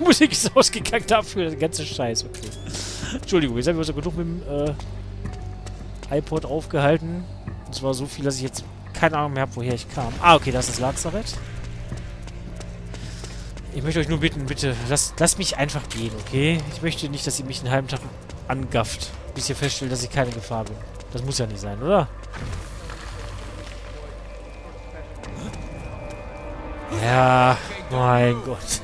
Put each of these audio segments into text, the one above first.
Musik ist ausgegangen dafür, der ganze Scheiß. Okay. Entschuldigung, jetzt haben wir uns ja genug mit dem iPod aufgehalten. Und zwar so viel, dass ich jetzt keine Ahnung mehr habe, woher ich kam. Ah, okay, das ist das Lazarett. Ich möchte euch nur bitten, bitte, lasst mich einfach gehen, okay? Ich möchte nicht, dass ihr mich einen halben Tag angafft, bis ihr feststellt, dass ich keine Gefahr bin. Das muss ja nicht sein, oder? Ja, mein Gott.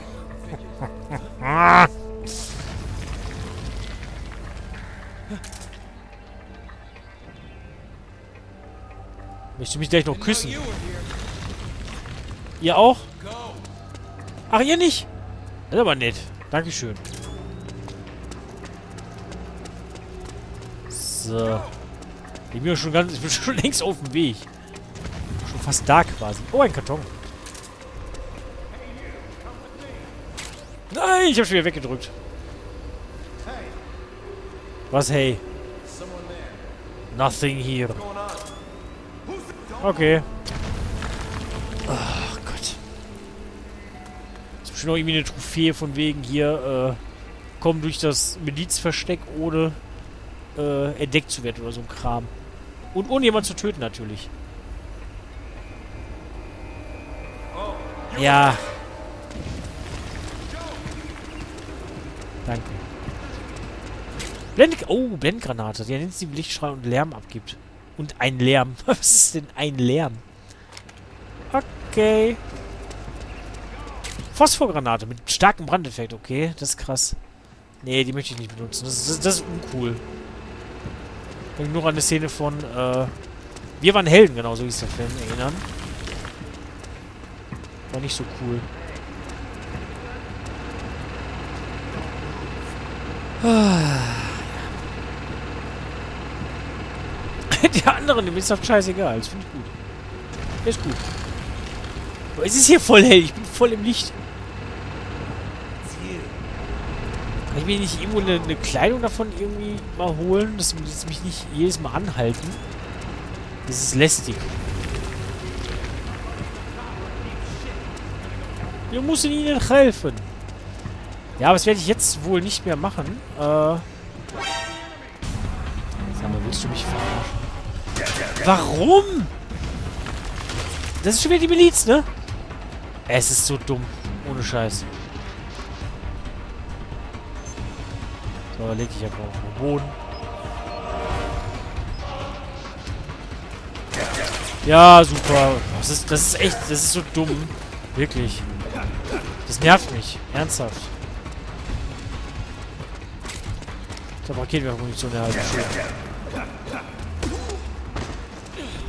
Möchtest du mich gleich noch küssen? Ihr auch? Ach, ihr nicht? Das ist aber nett. Dankeschön. So. Ich bin schon längst auf dem Weg. Schon fast da quasi. Oh, ein Karton. Nein, ich habe schon wieder weggedrückt. Was, hey? Nothing here. Okay. Ach Gott. Das ist bestimmt noch irgendwie eine Trophäe von wegen hier, kommen durch das Milizversteck, ohne entdeckt zu werden oder so ein Kram. Und ohne jemanden zu töten natürlich. Ja. Danke. Blendgranate. Die nennt sie Lichtstrahl und Lärm abgibt. Und ein Lärm. Was ist denn ein Lärm? Okay. Phosphorgranate mit starkem Brandeffekt. Okay, das ist krass. Nee, die möchte ich nicht benutzen. Das ist uncool. Ich kann mich nur an eine Szene von, Wir waren Helden, genau, so hieß der Film, erinnern. War nicht so cool. Die anderen, dem ist doch scheißegal. Das finde ich gut. Der ist gut. Aber es ist hier voll hell. Ich bin voll im Licht. Kann ich mir nicht irgendwo eine Kleidung davon irgendwie mal holen? Das mich nicht jedes Mal anhalten. Das ist lästig. Wir müssen ihnen helfen. Ja, aber das werde ich jetzt wohl nicht mehr machen. Sag mal, willst du mich verarschen? Warum? Das ist schon wieder die Miliz, ne? Es ist so dumm. Ohne Scheiß. So, leg ich einfach auf den Boden. Ja, super. Das ist echt, das ist so dumm. Wirklich. Das nervt mich. Ernsthaft. Ich habe Raketenwerfer-Munition erhalten.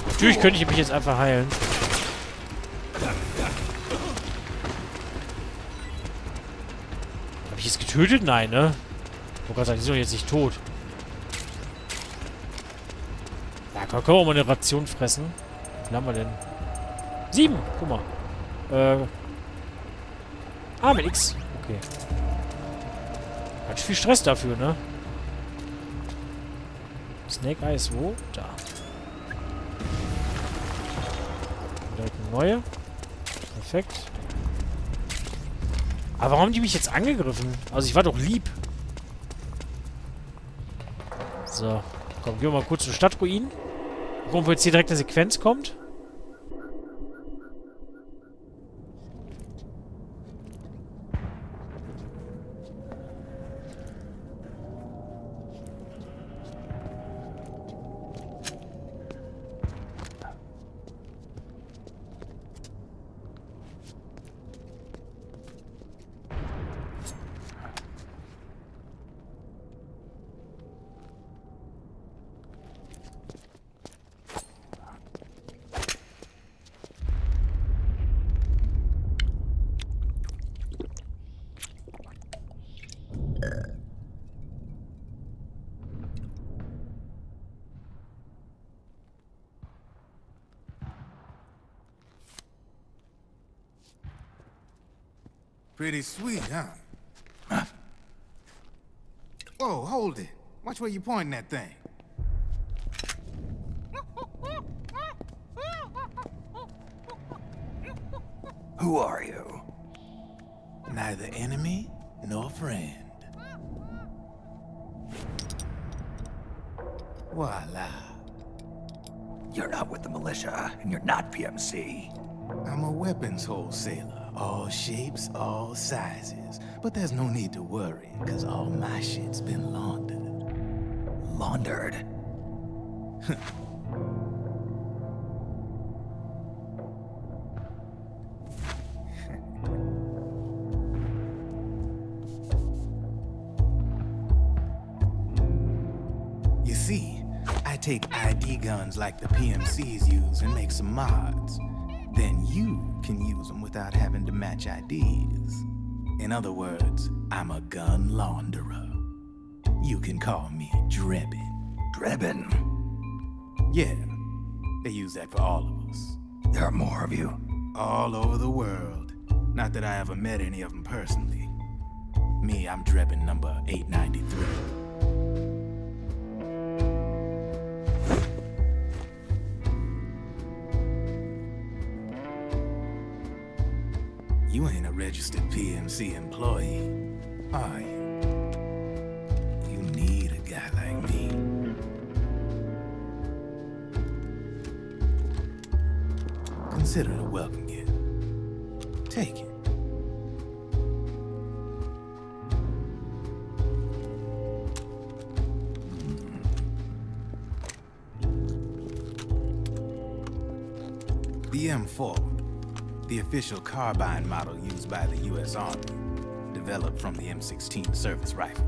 Natürlich könnte ich mich jetzt einfach heilen. Habe ich jetzt getötet? Nein, ne? Oh Gott, die sind doch jetzt nicht tot. Ja, können wir mal eine Ration fressen? Wie viel haben wir denn? 7! Guck mal. Mit X. Okay. Ganz viel Stress dafür, ne? Snake Eyes wo? Da. Direkt eine neue. Perfekt. Aber warum haben die mich jetzt angegriffen? Also ich war doch lieb. So. Komm, gehen wir mal kurz zur Stadtruinen. Gucken, wo jetzt hier direkt eine Sequenz kommt. Pretty sweet, huh? Whoa, hold it. Watch where you pointing that thing. Who are you? Neither enemy nor friend. Voila. You're not with the militia, and you're not PMC. I'm a weapons wholesaler. All shapes, all sizes. But there's no need to worry, because all my shit's been laundered. Laundered? You see, I take ID guns like the PMCs use and make some mods. Then you can use them without having to match IDs. In other words, I'm a gun launderer. You can call me Drebin. Drebin? Yeah, they use that for all of us. There are more of you. All over the world. Not that I ever met any of them personally. Me, I'm Drebin number 893. You ain't a registered PMC employee, are you? You need a guy like me. Consider it a welcome gift. Take it. The M4. The official carbine model used by the U.S. Army, developed from the M16 service rifle.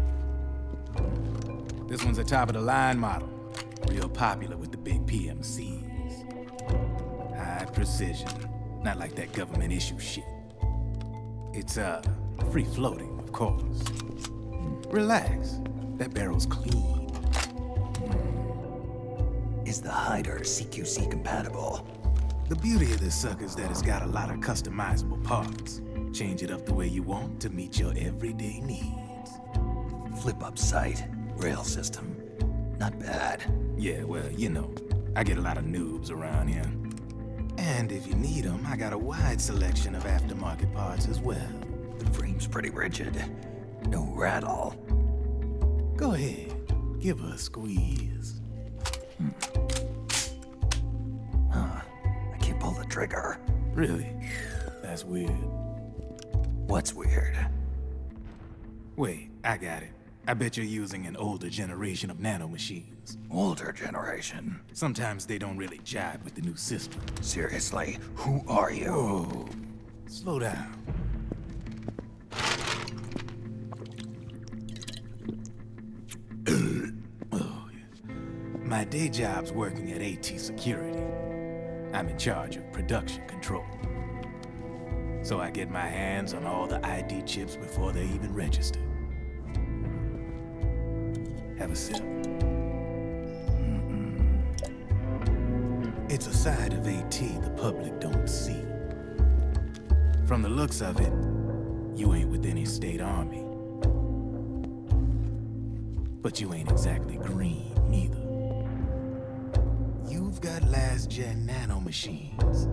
This one's a top-of-the-line model, real popular with the big PMCs. High precision, not like that government-issue shit. It's, free-floating, of course. Relax, that barrel's clean. Is the hider CQC compatible? The beauty of this sucker is that it's got a lot of customizable parts. Change it up the way you want to meet your everyday needs. Flip-up sight, rail system. Not bad. Yeah, well, you know, I get a lot of noobs around here. And if you need them, I got a wide selection of aftermarket parts as well. The frame's pretty rigid. No rattle. Go ahead, give her a squeeze. Pull the trigger. Really? That's weird. What's weird? Wait, I got it. I bet you're using an older generation of nanomachines. Older generation? Sometimes they don't really jive with the new system. Seriously, who are you? Whoa, slow down. Oh, yeah. My day job's working at AT Security. I'm in charge of production control. So I get my hands on all the ID chips before they even register. Have a sip. It's a side of AT the public don't see. From the looks of it, you ain't with any state army. But you ain't exactly green, neither. You've got last-gen nanomachines.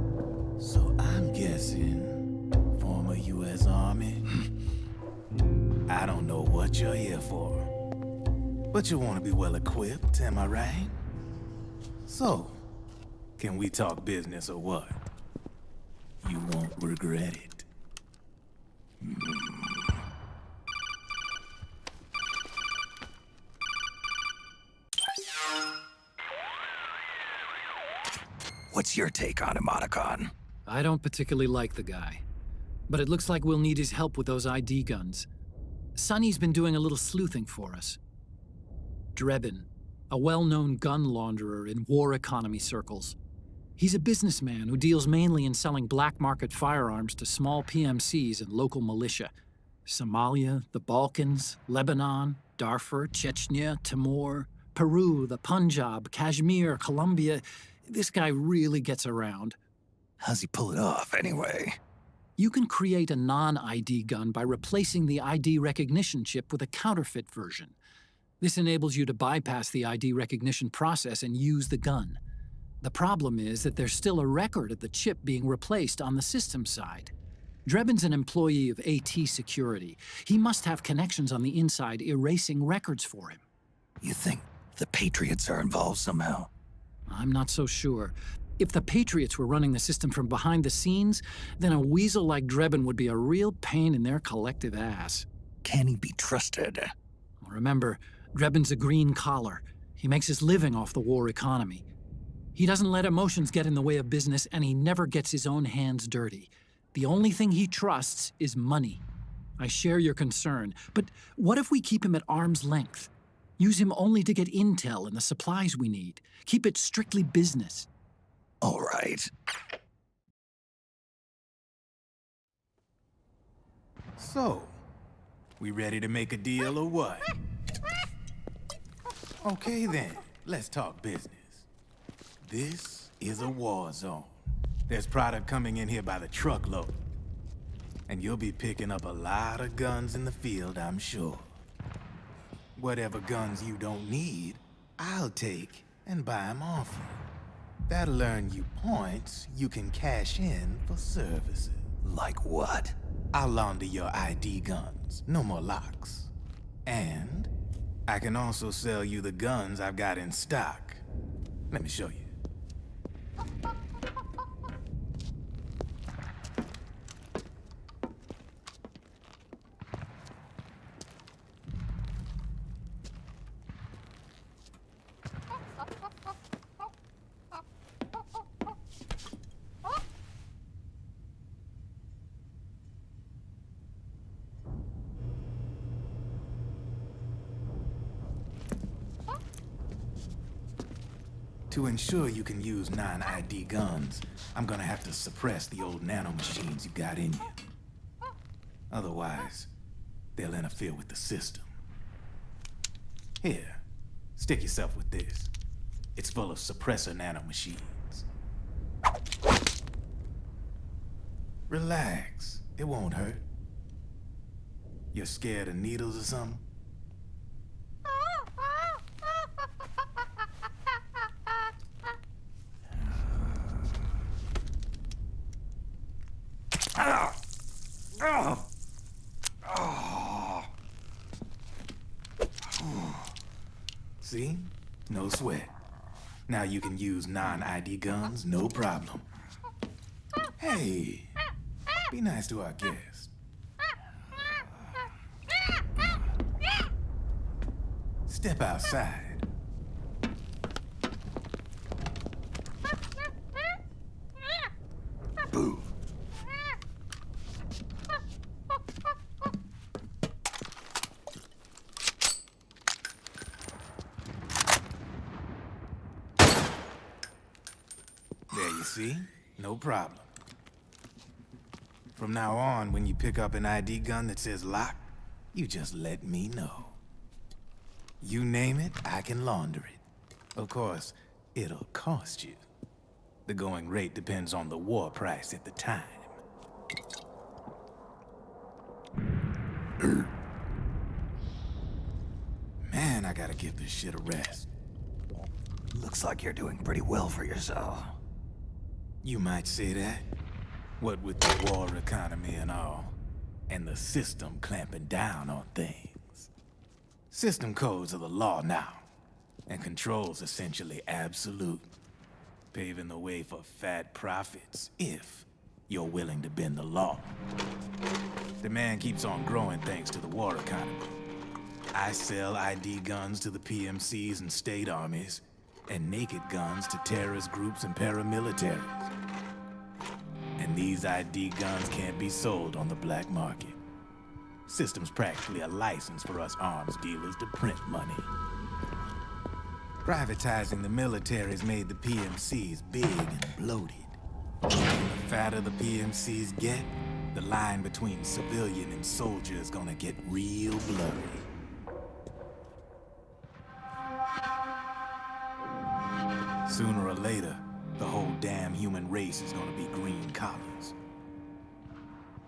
So I'm guessing former U.S. Army. I don't know what you're here for. But you want to be well-equipped, am I right? So, can we talk business or what? You won't regret it. What's your take on Emoticon? I don't particularly like the guy, but it looks like we'll need his help with those ID guns. Sonny's been doing a little sleuthing for us. Drebin, a well-known gun launderer in war economy circles. He's a businessman who deals mainly in selling black market firearms to small PMCs and local militia. Somalia, the Balkans, Lebanon, Darfur, Chechnya, Timor, Peru, the Punjab, Kashmir, Colombia. This guy really gets around. How's he pull it off, anyway? You can create a non-ID gun by replacing the ID recognition chip with a counterfeit version. This enables you to bypass the ID recognition process and use the gun. The problem is that there's still a record of the chip being replaced on the system side. Drebin's an employee of AT Security. He must have connections on the inside erasing records for him. You think the Patriots are involved somehow? I'm not so sure. If the Patriots were running the system from behind the scenes, then a weasel like Drebin would be a real pain in their collective ass. Can he be trusted? Remember, Drebin's a green collar. He makes his living off the war economy. He doesn't let emotions get in the way of business, and he never gets his own hands dirty. The only thing he trusts is money. I share your concern, but what if we keep him at arm's length? Use him only to get intel and the supplies we need. Keep it strictly business. All right. So, we ready to make a deal or what? Okay then, let's talk business. This is a war zone. There's product coming in here by the truckload. And you'll be picking up a lot of guns in the field, I'm sure. Whatever guns you don't need, I'll take and buy them off you. That'll earn you points you can cash in for services. Like what? I'll launder your ID guns, no more locks. And I can also sell you the guns I've got in stock. Let me show you. To ensure you can use non-ID guns, I'm gonna have to suppress the old nanomachines you got in you. Otherwise, they'll interfere with the system. Here, stick yourself with this. It's full of suppressor nanomachines. Relax, it won't hurt. You're scared of needles or something? See? No sweat. Now you can use non-ID guns, no problem. Hey, be nice to our guest. Step outside. Boo. There you see? No problem. From now on, when you pick up an ID gun that says lock, you just let me know. You name it, I can launder it. Of course, it'll cost you. The going rate depends on the war price at the time. Man, I gotta give this shit a rest. Looks like you're doing pretty well for yourself. You might say that. What with the war economy and all, and the system clamping down on things. System codes are the law now, and control's essentially absolute, paving the way for fat profits if you're willing to bend the law. Demand keeps on growing thanks to the war economy. I sell ID guns to the PMCs and state armies, and naked guns to terrorist groups and paramilitaries. And these ID guns can't be sold on the black market. System's practically a license for us arms dealers to print money. Privatizing the military's made the PMCs big and bloated. The fatter the PMCs get, the line between civilian and soldier is gonna get real blurry. Sooner or later, the whole damn human race is gonna be green collars.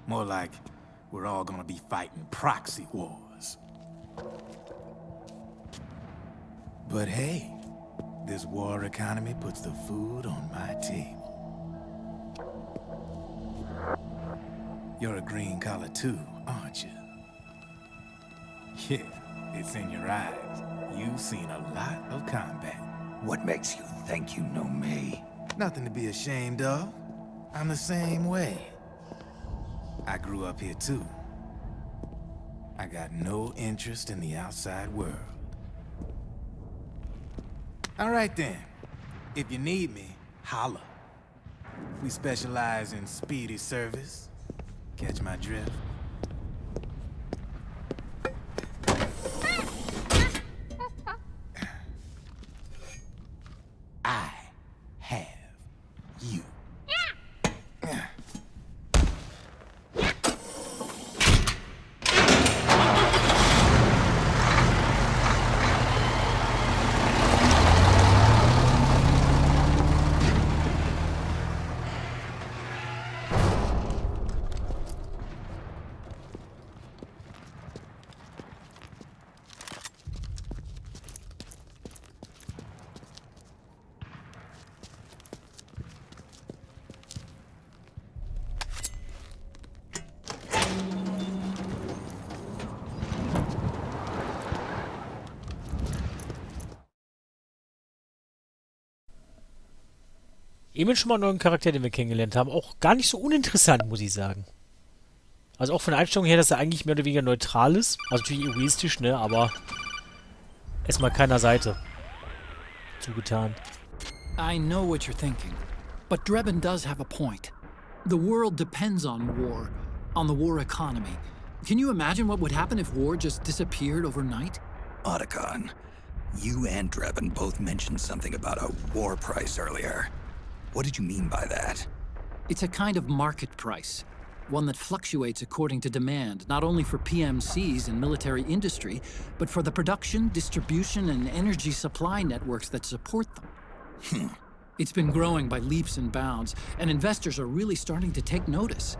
More like we're all gonna be fighting proxy wars. But hey, this war economy puts the food on my table. You're a green collar too, aren't you? Yeah, it's in your eyes. You've seen a lot of combat. What makes you think you know me? Nothing to be ashamed of. I'm the same way. I grew up here too. I got no interest in the outside world. All right then. If you need me, holla. We specialize in speedy service. Catch my drift? I have you. Eben schon mal einen neuen Charakter, den wir kennengelernt haben. Auch gar nicht so uninteressant, muss ich sagen. Also auch von der Einstellung her, dass er eigentlich mehr oder weniger neutral ist. Also natürlich egoistisch, ne? Aber erstmal keiner Seite zugetan. I know what you're thinking, but Drebin does have a point. The world depends on war, on the war economy. Can you imagine what would happen if war just disappeared overnight? Otacon, you and Drebin both mentioned something about a war price earlier. What did you mean by that? It's a kind of market price, one that fluctuates according to demand, not only for PMCs and military industry, but for the production, distribution, and energy supply networks that support them. It's been growing by leaps and bounds, and investors are really starting to take notice.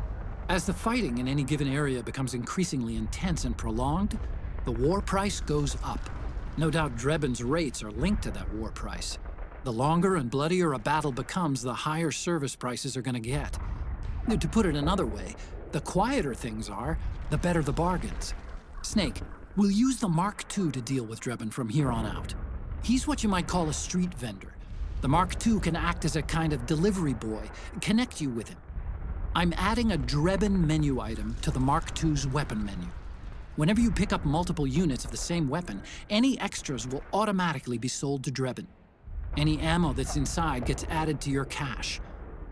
As the fighting in any given area becomes increasingly intense and prolonged, the war price goes up. No doubt Drebin's rates are linked to that war price. The longer and bloodier a battle becomes, the higher service prices are going to get. To put it another way, the quieter things are, the better the bargains. Snake, we'll use the Mark II to deal with Drebin from here on out. He's what you might call a street vendor. The Mark II can act as a kind of delivery boy, connect you with him. I'm adding a Drebin menu item to the Mark II's weapon menu. Whenever you pick up multiple units of the same weapon, any extras will automatically be sold to Drebin. Any ammo that's inside gets added to your cache.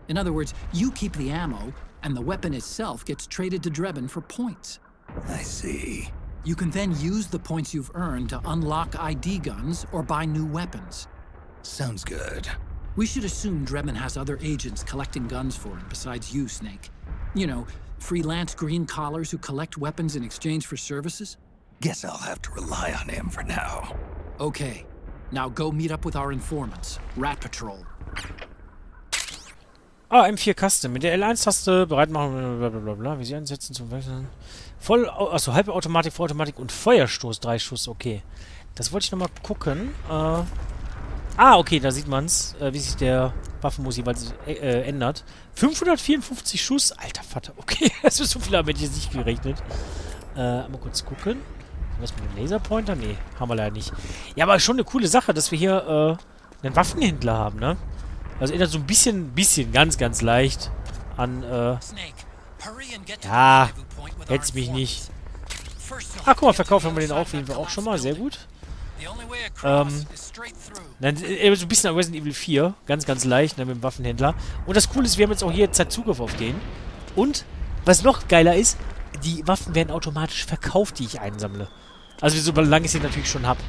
In other words, you keep the ammo, and the weapon itself gets traded to Drebin for points. I see. You can then use the points you've earned to unlock ID guns or buy new weapons. Sounds good. We should assume Drebin has other agents collecting guns for him besides you, Snake. You know, freelance green collars who collect weapons in exchange for services? Guess I'll have to rely on him for now. Okay. Now go meet up with our informants. Rat Patrol. Ah, M4 Custom. Mit der L1-Taste bereit machen, blablabla. Wie sie einsetzen zum Wechseln. Achso, Halbautomatik, Vollautomatik und Feuerstoß. 3 Schuss, okay. Das wollte ich nochmal gucken. Okay, da sieht man's, wie sich der Waffenmus jeweils ändert. 554 Schuss. Alter Vater, okay. Das ist so viel, damit ich jetzt nicht gerechnet. Mal kurz gucken. Was mit dem Laserpointer? Nee, haben wir leider nicht. Ja, aber schon eine coole Sache, dass wir hier einen Waffenhändler haben, ne? Also erinnert so ein bisschen, ganz leicht an, ja, hätt's mich nicht. Ach, guck mal, verkauft haben wir den auf jeden Fall auch schon mal, sehr gut. Dann so ein bisschen an Resident Evil 4, ganz leicht, ne, mit dem Waffenhändler. Und das Coole ist, wir haben jetzt auch hier Zugriff auf den. Und, was noch geiler ist, die Waffen werden automatisch verkauft, die ich einsammle. Also solange ich sie natürlich schon habe.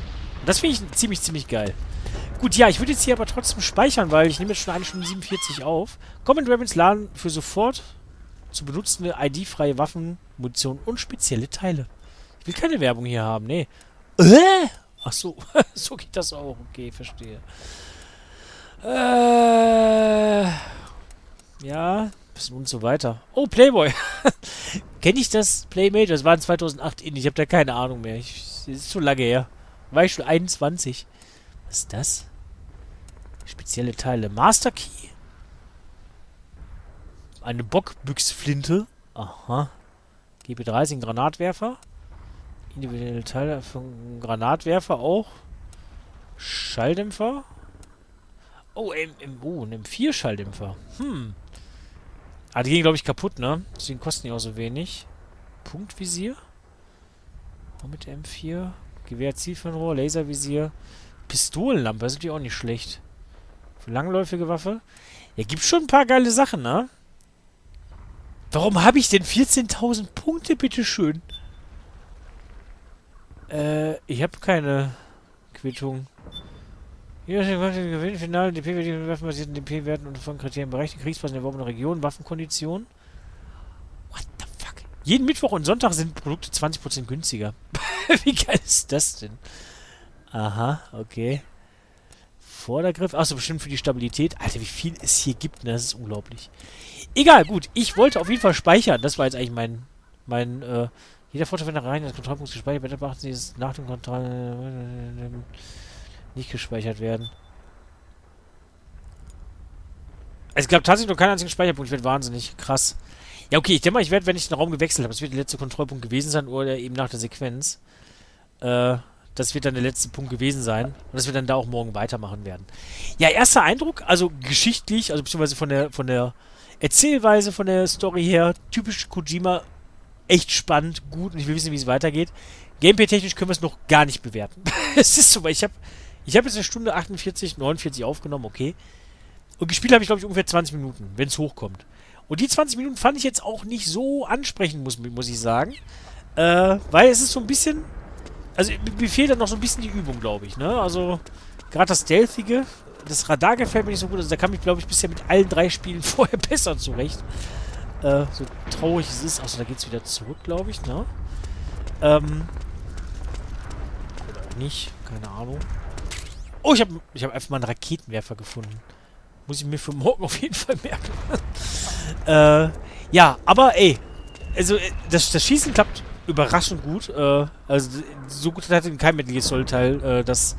Das finde ich ziemlich geil. Gut, ja, ich würde jetzt hier aber trotzdem speichern, weil ich nehme jetzt schon 1 Stunde 47 auf. Komm in Drebins Laden für sofort zu benutzende ID-freie Waffen, Munition und spezielle Teile. Ich will keine Werbung hier haben, nee. Ach so, so geht das auch. Okay, verstehe. Ja, und so weiter. Oh, Playboy. Kenne ich das Playmate? Das war in 2008 in. Ich habe da keine Ahnung mehr. Das ist zu lange her. War ich schon 21. Was ist das? Spezielle Teile. Master Key. Eine Bockbüchsflinte. Aha. GP30, ein Granatwerfer. Individuelle Teile von Granatwerfer auch. Schalldämpfer. Oh, ein M4-Schalldämpfer. Ah, die gehen, glaube ich, kaputt, ne? Deswegen kosten die auch so wenig. Punktvisier. Auch mit der M4. Gewehr, Zielfernrohr, Laservisier. Pistolenlampe, das ist natürlich auch nicht schlecht. Für langläufige Waffe. Ja, gibt schon ein paar geile Sachen, ne? Warum habe ich denn 14.000 Punkte, bitteschön? Ich habe keine Quittung. Hier ist der Gewinnfinale, DP wird waffenbasierten DP-Werten und von Kriterien berechnet. Kriegspass in der erworbenen Region, Waffenkondition. What the fuck? Jeden Mittwoch und Sonntag sind Produkte 20% günstiger. Wie geil ist das denn? Aha, okay. Vordergriff. Achso, bestimmt für die Stabilität. Alter, wie viel es hier gibt, ne? Das ist unglaublich. Egal, gut. Ich wollte auf jeden Fall speichern. Das war jetzt eigentlich jeder Vorteil, wenn er rein das Kontrollpunkt gespeichert wird, beachten Sie, dass nach dem Kontrollen nicht gespeichert werden. Es gab tatsächlich noch keinen einzigen Speicherpunkt. Ich werde wahnsinnig. Krass. Ja, okay. Ich denke mal, ich werde, wenn ich den Raum gewechselt habe, das wird der letzte Kontrollpunkt gewesen sein oder eben nach der Sequenz. Das wird dann der letzte Punkt gewesen sein. Und dass wir dann da auch morgen weitermachen werden. Ja, erster Eindruck, also geschichtlich, also beziehungsweise von der Erzählweise, von der Story her, typisch Kojima, echt spannend, gut und ich will wissen, wie es weitergeht. Gameplay-technisch können wir es noch gar nicht bewerten. Es ist so, weil ich hab jetzt eine Stunde 48, 49 aufgenommen, okay. Und gespielt habe ich, glaube ich, ungefähr 20 Minuten, wenn es hochkommt. Und die 20 Minuten fand ich jetzt auch nicht so ansprechend, muss ich sagen. Weil es ist so ein bisschen... Also mir fehlt dann noch so ein bisschen die Übung, glaube ich, ne? Also, gerade das Stealthige, das Radar gefällt mir nicht so gut. Also da kam ich, glaube ich, bisher mit allen 3 Spielen vorher besser zurecht. So traurig es ist. Achso, da geht's wieder zurück, glaube ich, ne? Oder auch nicht. Keine Ahnung. Oh, ich hab einfach mal einen Raketenwerfer gefunden. Muss ich mir für morgen auf jeden Fall merken. Ja, aber ey. Also, das Schießen klappt überraschend gut. Also, so gut hat in keinem Metal Gear Solid Teil das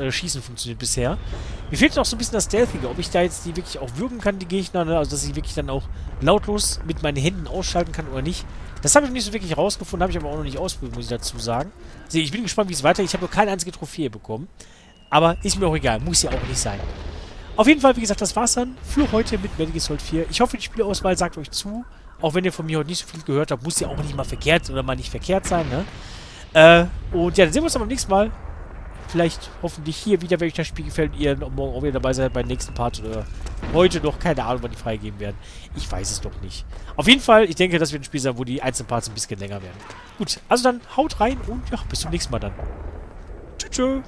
Schießen funktioniert bisher. Mir fehlt noch so ein bisschen das Stealthige, ob ich da jetzt die wirklich auch würgen kann, die Gegner, ne? Also dass ich wirklich dann auch lautlos mit meinen Händen ausschalten kann oder nicht. Das habe ich noch nicht so wirklich rausgefunden, habe ich aber auch noch nicht ausprobiert, muss ich dazu sagen. Also ich bin gespannt, wie es weitergeht. Ich habe noch keine einzige Trophäe bekommen. Aber ist mir auch egal, muss ja auch nicht sein. Auf jeden Fall, wie gesagt, das war's dann für heute mit Metal Gear Solid 4. Ich hoffe, die Spielauswahl sagt euch zu. Auch wenn ihr von mir heute nicht so viel gehört habt, muss ja auch nicht mal verkehrt oder mal nicht verkehrt sein, ne? Und ja, dann sehen wir uns dann beim nächsten Mal. Vielleicht hoffentlich hier wieder, wenn euch das Spiel gefällt und ihr morgen auch wieder dabei seid beim nächsten Part oder heute noch, keine Ahnung, wann die freigegeben werden. Ich weiß es doch nicht. Auf jeden Fall, ich denke, das wird ein Spiel sein, wo die einzelnen Parts ein bisschen länger werden. Gut, also dann haut rein und ja, bis zum nächsten Mal dann. Tschüss.